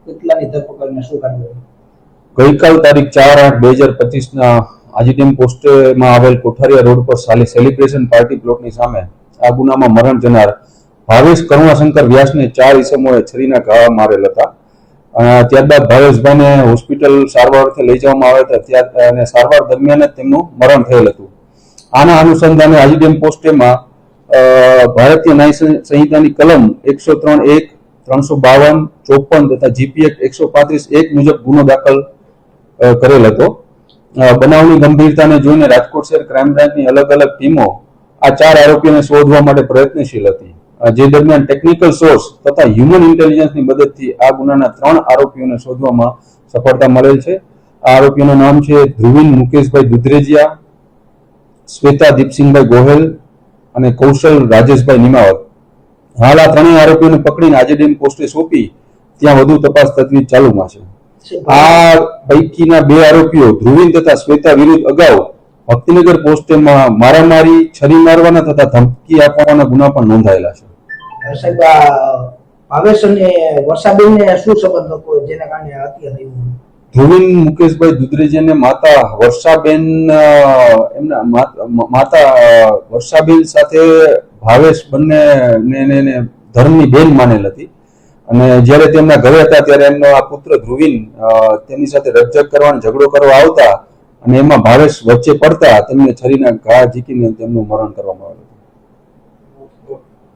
કેટલાની ધરપકડને શું કાર્યવાહી? ગઈકાલ તારીખ 4/8/2025 આજીડેમ પોસ્ટમાં આવેલ કોઠારિયા રોડ પર સેલિબ્રેશન પાર્ટી પ્લોટની સામે આ ગુનામાં મરણ જનાર ભાવેશ કરુણાશંકર વ્યાસને 4 ઈસમોએ છરીના ઘા મારેલ હતા. ત્યારબાદ ભાવેશભાઈને હોસ્પિટલ સારવાર અર્થે લઈ જવામાં આવ્યા હતા અને સારવાર દરમિયાન જ તેમનું મરણ થયેલ હતું. આના અનુસંધાને આજીડેમ પોસ્ટેમાં ભારતીય ન્યાય સંહિતાની કલમ 103(1), 352, 54 તથા જીપી એક્ટ 135(1) મુજબ ગુનો દાખલ કરેલ હતો. બનાવની ગંભીરતાને જોઈને રાજકોટ શહેર ક્રાઇમ બ્રાન્ચની અલગ અલગ ટીમો આ 4 આરોપીઓને શોધવા માટે પ્રયત્નશીલ હતી. જે દરમિયાન ટેકનિકલ સોર્સ તથા હ્યુમન ઇન્ટેલિજન્સની મદદથી આ ગુનાના 3 આરોપીઓને શોધવામાં સફળતા મળેલ છે. આ આરોપીઓના નામ છે ધ્રુવીન મુકેશભાઈ દુધરેજિયા, શ્વેતા દીપસિંહભાઈ ગોહેલ અને કૌશલ રાજેશભાઈ નિમાવત. હાલ આ 3 આરોપીઓને પકડીને આજીડેમ પોસ્ટે સોંપી ત્યાં વધુ તપાસ તજવીજ ચાલુમાં છે. આ પૈકીના 2 આરોપીઓ ધ્રુવીન તથા શ્વેતા વિરુદ્ધ અગાઉ ભક્તિનગર પોસ્ટેમાં મારામારી, છરી મારવાના તથા ધમકી આપવાના ગુના પણ નોંધાયેલા છે. સાહેબ, ભાવેશ અને વર્ષાબેનને શું સંબંધ હતો જેના કારણે હત્યા થઈ? ધ્રુવીન મુકેશભાઈ દુધરેજિયાને માતા વર્ષાબેન વર્ષાબેન સાથે ભાવેશ બંને ધર્મની બેન માનેલ હતી અને જ્યારે તેમના ઘરે હતા ત્યારે એમનો આ પુત્ર ધ્રુવીન તેમની સાથે રકઝક કરવાનો ઝઘડો કરવા આવતા અને એમાં ભાવેશ વચ્ચે પડતા તેમને છરીના ઘા ઝીકીને તેમનું મરણ કરવામાં આવ્યું.